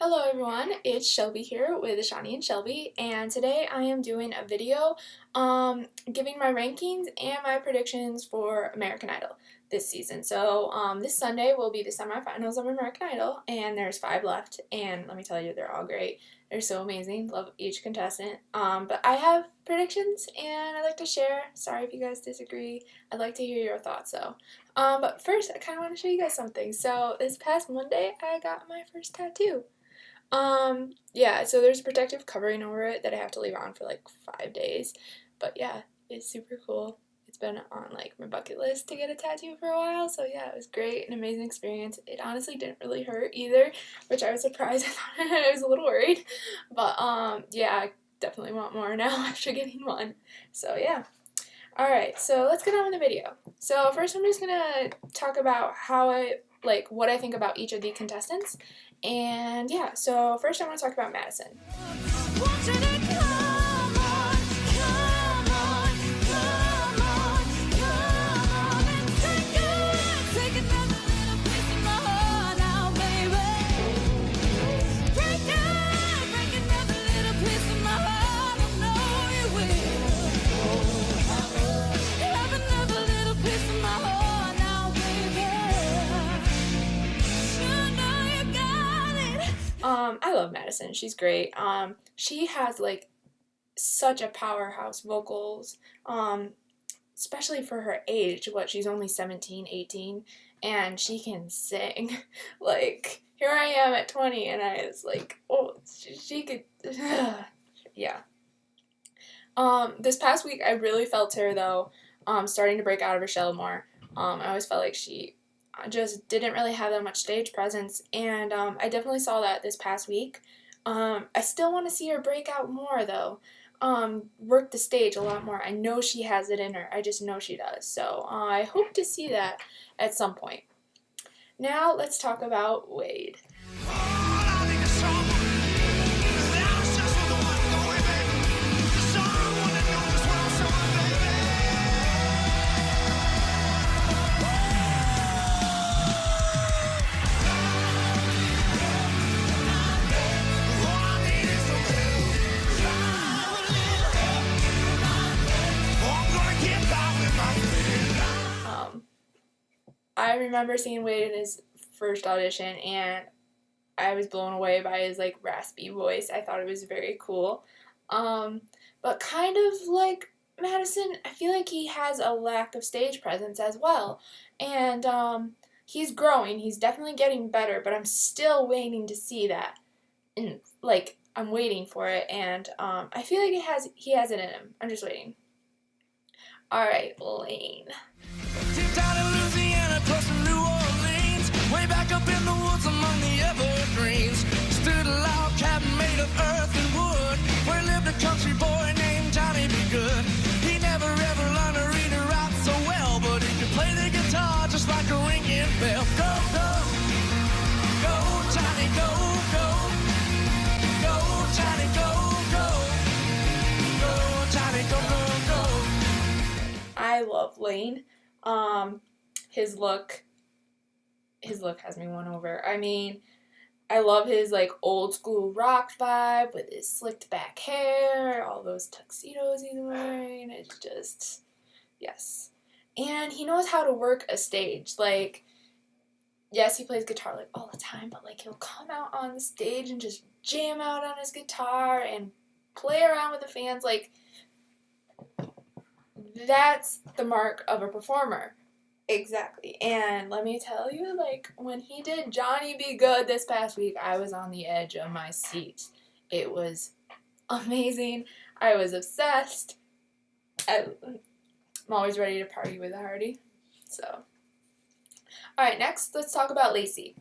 Hello everyone, it's Shelby here with Ishani and Shelby, and today I am doing a video giving my rankings and my predictions for American Idol this season. So this Sunday will be the semifinals of American Idol, and there's 5 left, and let me tell you, they're all great. They're so amazing, love each contestant. But I have predictions, and I'd like to share. Sorry if you guys disagree. I'd like to hear your thoughts though. But first, I kind of want to show you guys something. So this past Monday, I got my first tattoo. Yeah, so there's a protective covering over it that I have to leave on for like 5 days. But yeah, it's super cool. It's been on like my bucket list to get a tattoo for a while, so yeah, it was great, an amazing experience. It honestly didn't really hurt either, which I was surprised. I was a little worried. But yeah, I definitely want more now after getting one. So yeah. Alright, so let's get on with the video. So first I'm just gonna talk about what I think about each of the contestants. And yeah, so first I want to talk about Madison. I love Madison. She's great. She has like such a powerhouse vocals, especially for her age. She's only 17, 18, and she can sing. Like, here I am at 20, and I was like, oh, she could, yeah. This past week, I really felt her, though, starting to break out of her shell more. I always felt like she just didn't really have that much stage presence, and I definitely saw that this past week. I still want to see her break out more, though. Work the stage a lot more. I know she has it in her. I just know she does. So I hope to see that at some point. Now let's talk about Wade. I remember seeing Wade in his first audition, and I was blown away by his like raspy voice. I thought it was very cool. But kind of like Madison, I feel like he has a lack of stage presence as well. And he's growing. He's definitely getting better, but I'm still waiting to see that. And like I'm waiting for it, and I feel like he has it in him. I'm just waiting. All right, Lane. Close to New Orleans, way back up in the woods among the evergreens, stood a log cabin made of earth and wood, where lived a country boy named Johnny B. Good. He never ever learned to read or write so well, but he could play the guitar just like a ringing bell. Go, go, go, Johnny, go, go, go, Johnny, go, go, go, Johnny, go, go, go. I love Lane. His look has me won over. I mean, I love his like old school rock vibe with his slicked back hair, all those tuxedos he's wearing. It's just, yes. And he knows how to work a stage. Like, yes, he plays guitar like all the time, but like he'll come out on the stage and just jam out on his guitar and play around with the fans. Like, that's the mark of a performer. Exactly. And let me tell you, like, when he did Johnny Be Good this past week, I was on the edge of my seat. It was amazing. I was obsessed. I'm always ready to party with a Hardy. So, alright, next, let's talk about Lacey.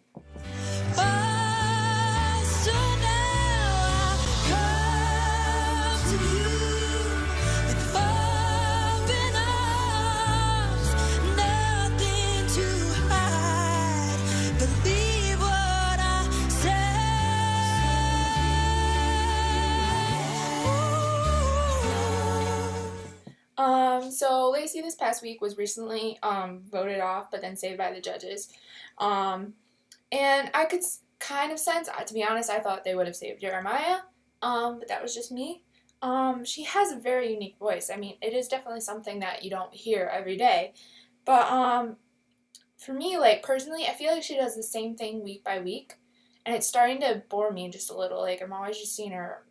So Lacey this past week was recently voted off, but then saved by the judges. And I could kind of sense. To be honest, I thought they would have saved Jeremiah, but that was just me. She has a very unique voice. I mean, it is definitely something that you don't hear every day. But for me, like personally, I feel like she does the same thing week by week, and it's starting to bore me just a little. Like I'm always just seeing her,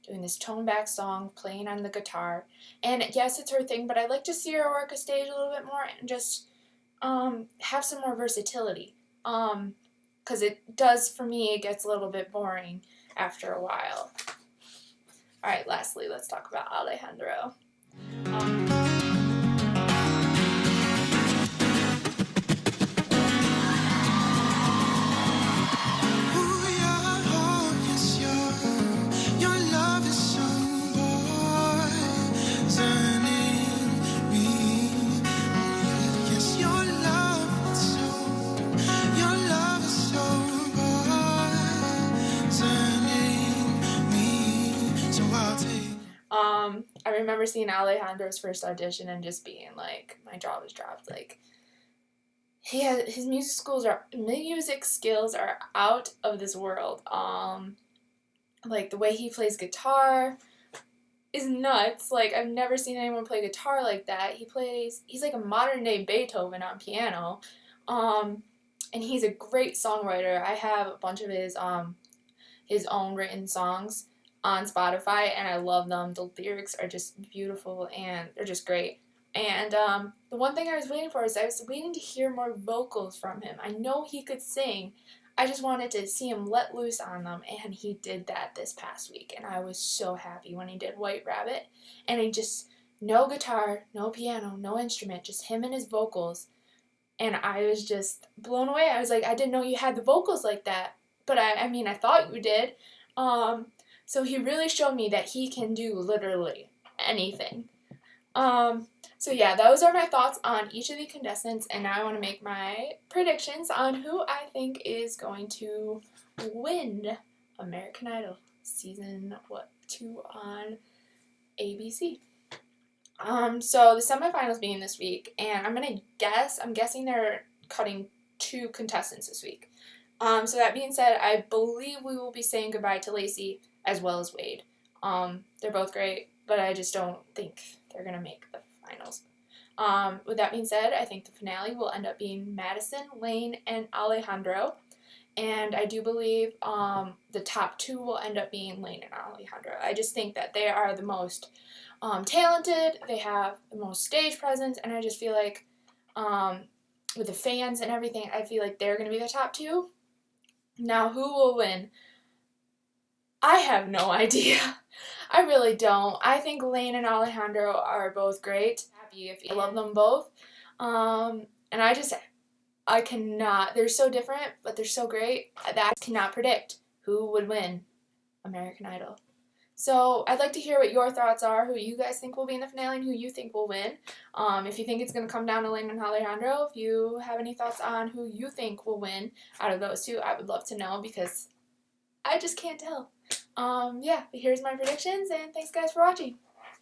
doing this toned back song, playing on the guitar. And yes, it's her thing, but I'd like to see her work a stage a little bit more and just have some more versatility. Because it does, for me, it gets a little bit boring after a while. Alright, lastly, let's talk about Alejandro. I remember seeing Alejandro's first audition and just being like, my jaw was dropped. Like, his music skills are out of this world. Like the way he plays guitar is nuts. Like I've never seen anyone play guitar like that. He's like a modern day Beethoven on piano. And he's a great songwriter. I have a bunch of his own written songs on Spotify, and I love them. The lyrics are just beautiful, and they're just great. And the one thing I was waiting for is I was waiting to hear more vocals from him. I know he could sing. I just wanted to see him let loose on them, and he did that this past week, and I was so happy when he did White Rabbit. And he just, no guitar, no piano, no instrument, just him and his vocals. And I was just blown away. I was like, I didn't know you had the vocals like that, but I mean, I thought you did. So he really showed me that he can do literally anything. So yeah, those are my thoughts on each of the contestants, and now I want to make my predictions on who I think is going to win American Idol season 2 on ABC. So the semifinals being this week, and I'm guessing they're cutting 2 contestants this week. So that being said, I believe we will be saying goodbye to Lacey as well as Wade. They're both great, but I just don't think they're going to make the finals. With that being said, I think the finale will end up being Madison, Lane, and Alejandro. And I do believe the top 2 will end up being Lane and Alejandro. I just think that they are the most talented, they have the most stage presence, and I just feel like with the fans and everything, I feel like they're going to be the top 2. Now, who will win? I have no idea. I really don't. I think Lane and Alejandro are both great. I love them both. And I cannot, they're so different, but they're so great that I cannot predict who would win American Idol. So I'd like to hear what your thoughts are, who you guys think will be in the finale and who you think will win. If you think it's going to come down to Lane and Alejandro, if you have any thoughts on who you think will win out of those 2, I would love to know because I just can't tell. Yeah, but here's my predictions, and thanks guys for watching.